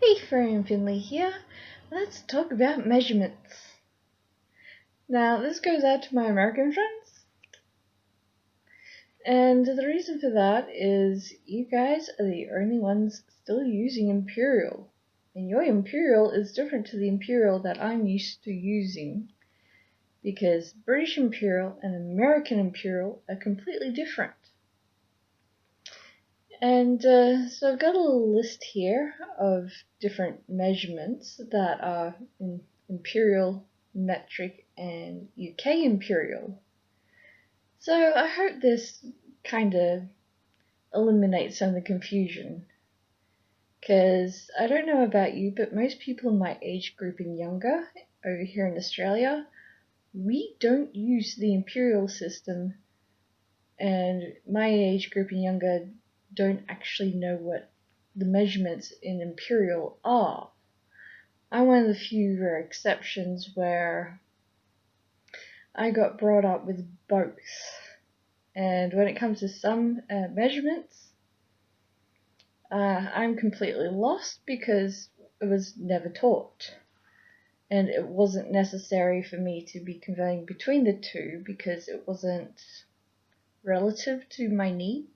Hey, Fran Finley here. Let's talk about measurements. Now, this goes out to my American friends. And the reason for that is you guys are the only ones still using imperial. And your imperial is different to the imperial that I'm used to using, because British imperial and American imperial are completely different. And so I've got a little list here of different measurements that are in imperial, metric, and UK imperial. So I hope this kind of eliminates some of the confusion, because I don't know about you, but most people in my age group and younger over here in Australia, we don't use the imperial system, and my age group and younger don't actually know what the measurements in imperial are. I'm one of the few rare exceptions where I got brought up with both. And when it comes to some measurements, I'm completely lost because it was never taught. And it wasn't necessary for me to be converting between the two because it wasn't relative to my needs.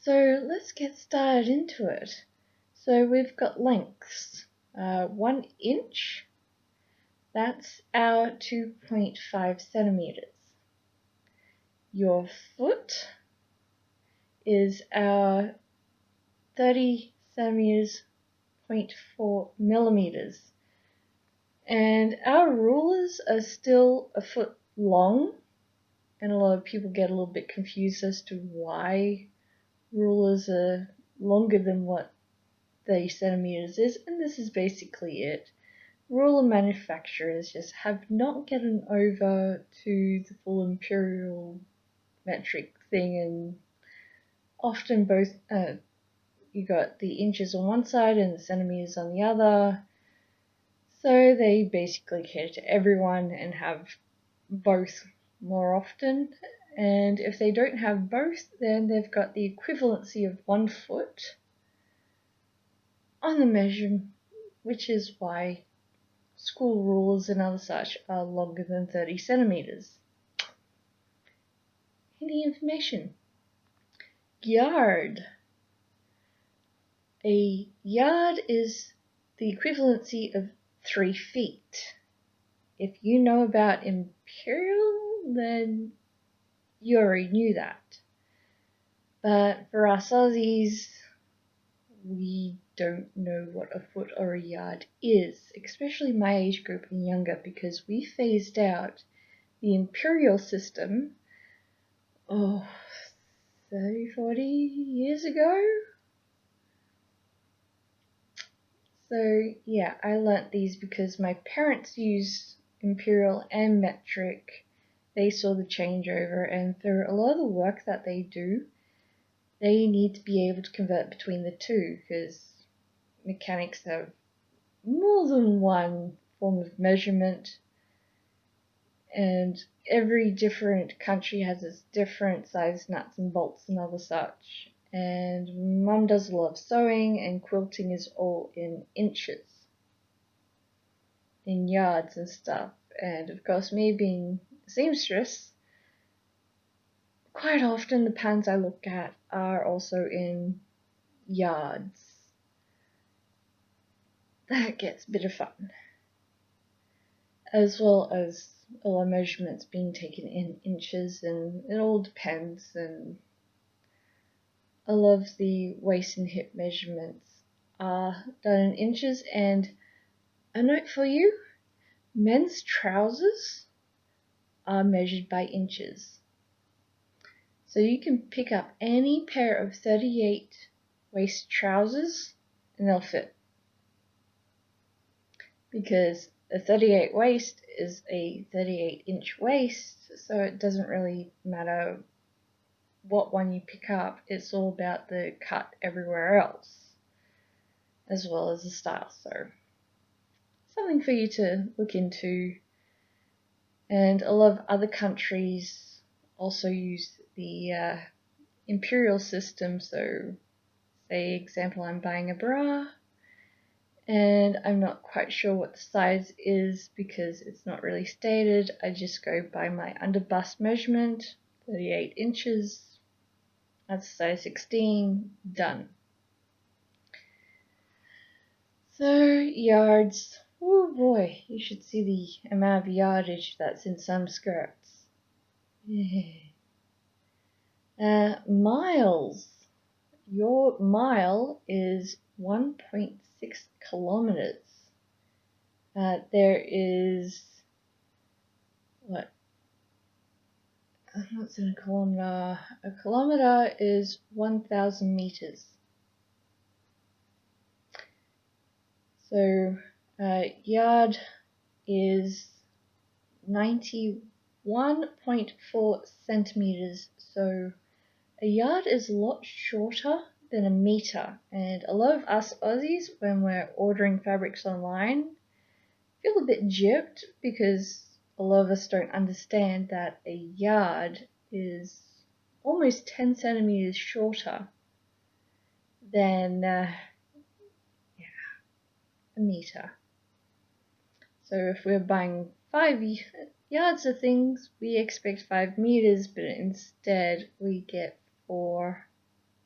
So let's get started into it. So we've got lengths. 1 inch, that's our 2.5 centimeters. Your foot is our 30 centimeters, 0.4 millimeters. And our rulers are still a foot long, and a lot of people get a little bit confused as to why rulers are longer than what 30 centimeters is, and this is basically it. Ruler manufacturers just have not gotten over to the full imperial metric thing, and often both you got the inches on one side and the centimeters on the other, so they basically cater to everyone and have both more often. And if they don't have both, then they've got the equivalency of 1 foot on the measure, which is why school rulers and other such are longer than 30 centimeters. Any information? Yard. A yard is the equivalency of 3 feet. If you know about imperial, then you already knew that. But for us Aussies, we don't know what a foot or a yard is, especially my age group and younger, because we phased out the imperial system 30, 40 years ago. So yeah, I learnt these because my parents used imperial and metric. They saw the changeover, and for a lot of the work that they do, they need to be able to convert between the two, because mechanics have more than one form of measurement, and every different country has its different size nuts and bolts and other such. And Mum does a lot of sewing, and quilting is all in inches, in yards and stuff. And of course, me being a seamstress, quite often the patterns I look at are also in yards. That gets a bit of fun, as well as a lot of measurements being taken in inches, and it all depends. And I love the waist and hip measurements are done in inches. And a note for you, men's trousers are measured by inches. So you can pick up any pair of 38 waist trousers and they'll fit, because a 38 waist is a 38 inch waist, so it doesn't really matter what one you pick up. It's all about the cut everywhere else, as well as the style. So something for you to look into. And a lot of other countries also use the imperial system. So say example, I'm buying a bra, and I'm not quite sure what the size is because it's not really stated. I just go by my underbust measurement, 38 inches, that's size 16, done. So yards, oh boy, you should see the amount of yardage that's in some skirts. Miles. Your mile is 1.6 kilometers. There is, what's in a kilometer? A kilometer is 1,000 meters. So, yard is 91.4 centimeters. So, a yard is a lot shorter than a meter, and a lot of us Aussies, when we're ordering fabrics online, feel a bit gypped because a lot of us don't understand that a yard is almost 10 centimeters shorter than a meter. So if we're buying 5 yards of things, we expect 5 meters, but instead we get 4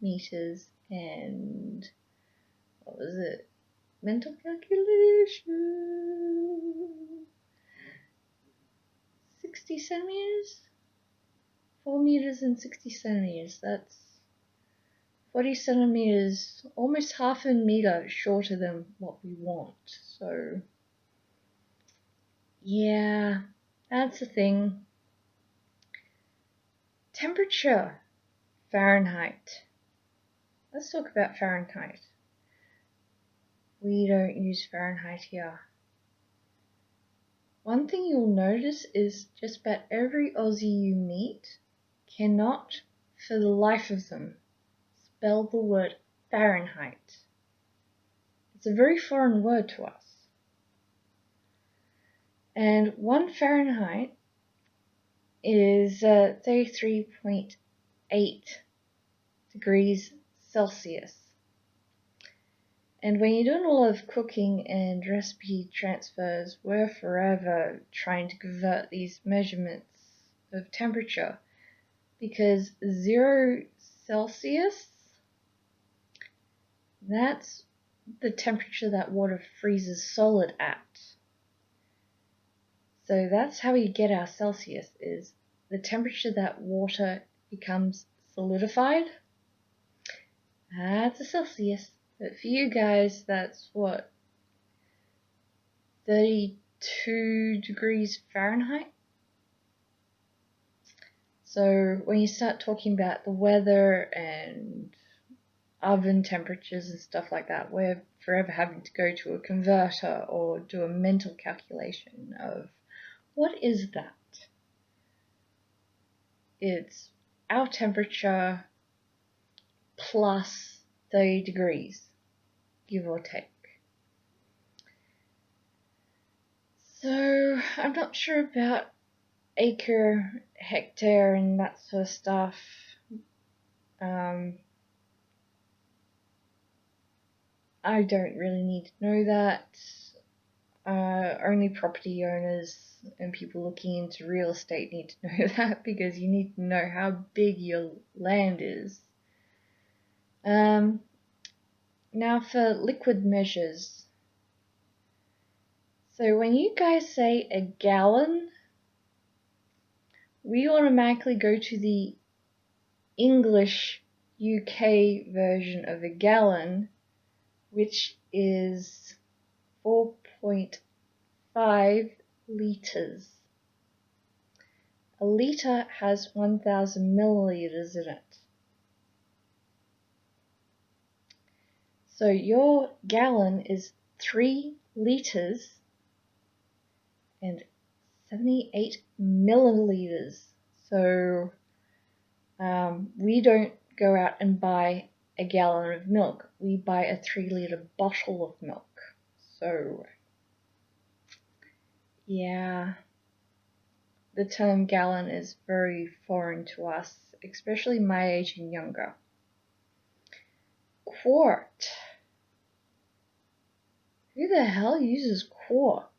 meters and, what was it? Mental calculation. 60 centimeters? 4 meters and 60 centimeters. That's 40 centimeters, almost half a meter shorter than what we want. So, yeah, that's the thing. Temperature, Fahrenheit. Let's talk about Fahrenheit. We don't use Fahrenheit here. One thing you'll notice is just about every Aussie you meet cannot, for the life of them, spell the word Fahrenheit. It's a very foreign word to us. And 1 Fahrenheit is 33.8 degrees Celsius. And when you're doing a lot of cooking and recipe transfers, we're forever trying to convert these measurements of temperature, because 0 Celsius, that's the temperature that water freezes solid at. So that's how we get our Celsius, is the temperature that water becomes solidified. That's a Celsius. But for you guys, that's what, 32 degrees Fahrenheit? So when you start talking about the weather and oven temperatures and stuff like that, we're forever having to go to a converter or do a mental calculation of, what is that? It's our temperature plus 30 degrees, give or take. So I'm not sure about acre, hectare, and that sort of stuff. I don't really need to know that. Only property owners and people looking into real estate need to know that, because you need to know how big your land is. Now for liquid measures. So when you guys say a gallon, we automatically go to the English UK version of a gallon, which is 4.5 litres. A litre has 1,000 milliliters in it. So your gallon is 3 litres and 78 milliliters. So we don't go out and buy a gallon of milk. We buy a 3-litre bottle of milk. So yeah, the term gallon is very foreign to us, especially my age and younger. Quart. Who Who the hell uses quart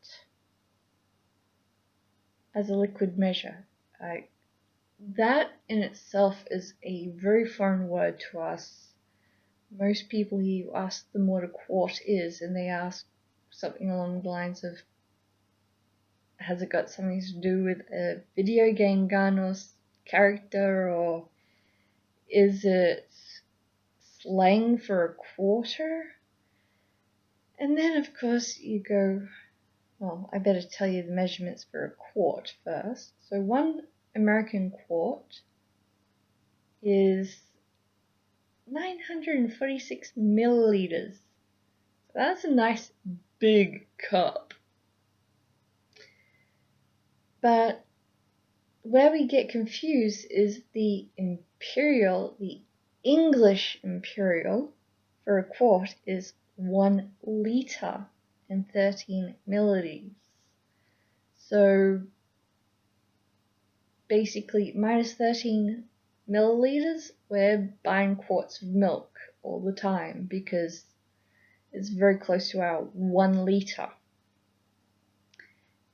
as a liquid measure? That in itself is a very foreign word to us. Most people, you ask them what a quart is, and they ask something along the lines of, has it got something to do with a video game gun or character, or is it slang for a quarter? And then, of course, you go, well, I better tell you the measurements for a quart first. So 1 American quart is 946 milliliters. So that's a nice big cup. But where we get confused is the imperial, the English imperial for a quart is 1 liter and 13 milliliters. So basically minus 13 milliliters, we're buying quarts of milk all the time because it's very close to our 1 liter.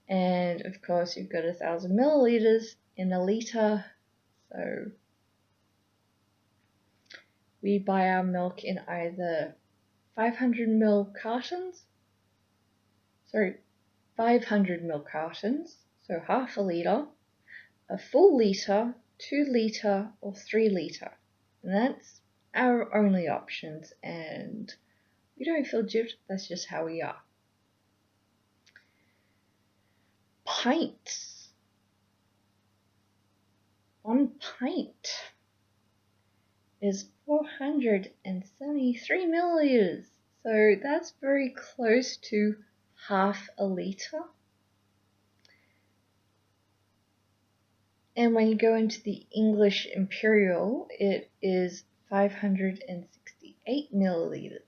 And of course you've got 1,000 milliliters in a liter, so we buy our milk in either 500 ml cartons, 500 ml cartons, so half a liter, a full liter, 2 liter, or 3 liter. And that's our only options, and we don't feel gypped, that's just how we are. Pints. 1 pint is 473 milliliters. So that's very close to half a liter. And when you go into the English imperial, it is 568 milliliters.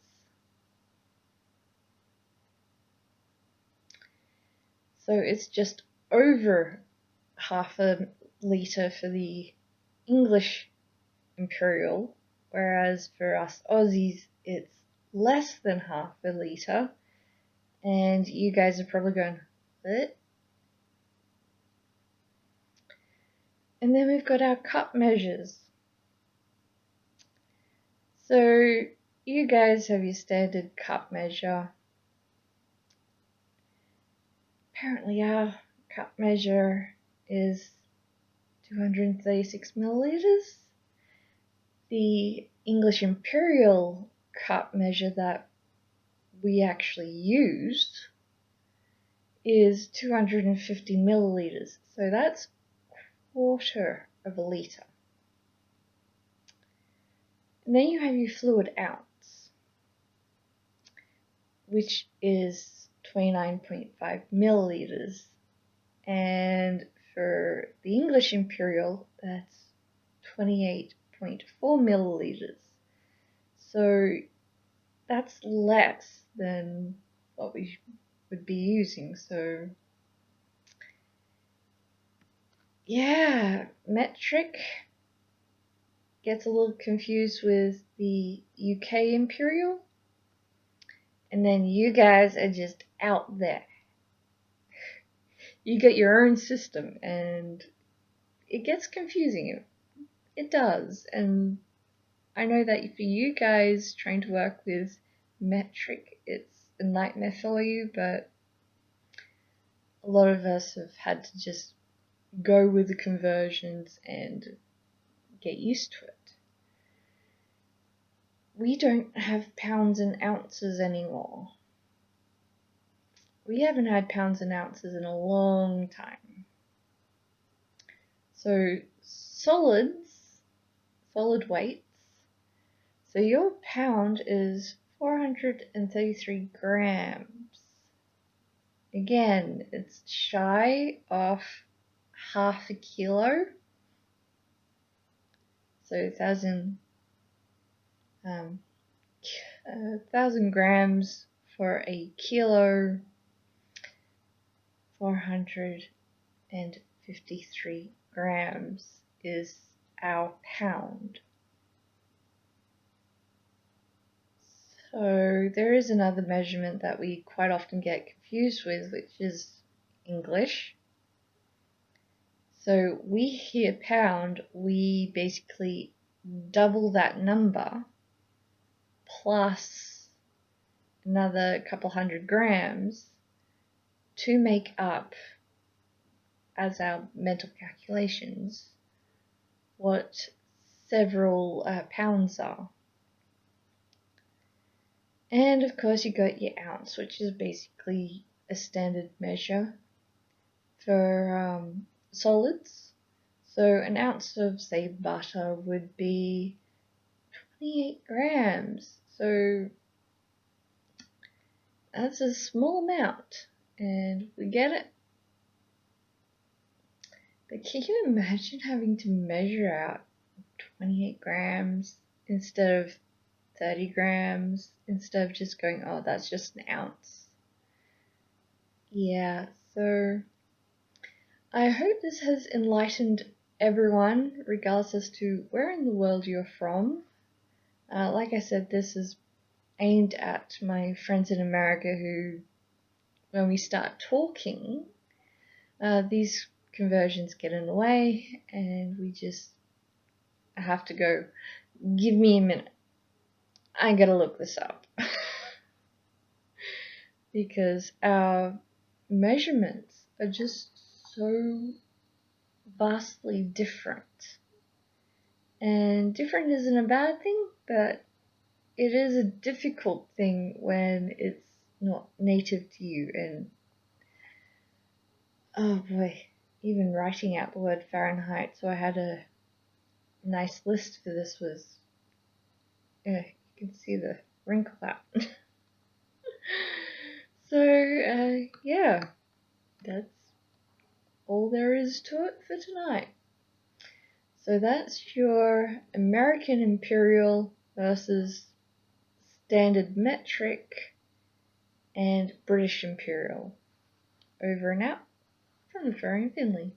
So it's just over half a liter for the English imperial, whereas for us Aussies it's less than half a liter, and you guys are probably going, what? And then we've got our cup measures. So you guys have your standard cup measure. Apparently our cup measure is 236 milliliters. The English imperial cup measure that we actually used is 250 milliliters. So that's quarter of a liter. And then you have your fluid ounce, which is 29.5 milliliters, and for the English imperial that's 28.4 milliliters. So that's less than what we would be using. So yeah, metric gets a little confused with the UK imperial, and then you guys are just out there. You get your own system, and it gets confusing. It does, and I know that for you guys trying to work with metric, it's a nightmare for you, but a lot of us have had to just go with the conversions and get used to it. We don't have pounds and ounces anymore. We haven't had pounds and ounces in a long time. So solid weights. So your pound is 433 grams. Again, it's shy of half a kilo. So 1,000 grams for a kilo, 453 grams is our pound. So there is another measurement that we quite often get confused with, which is English. So we hear pound, we basically double that number plus another couple hundred grams to make up, as our mental calculations, what several pounds are. And of course you got your ounce, which is basically a standard measure for solids. So an ounce of, say, butter would be 28 grams. So that's a small amount, and we get it. But can you imagine having to measure out 28 grams instead of 30 grams, instead of just going, oh, that's just an ounce? Yeah, so I hope this has enlightened everyone, regardless as to where in the world you're from. Like I said, this is aimed at my friends in America who, when we start talking, these conversions get in the way and we just have to go, give me a minute, I gotta look this up. Because our measurements are just so vastly different. And different isn't a bad thing, but it is a difficult thing when it's not native to you. And oh boy, even writing out the word Fahrenheit, so I had a nice list for this, was, you can see the wrinkle out. So yeah, that's all there is to it for tonight. So that's your American imperial versus standard metric and British imperial. Over and out from the Very Thinly.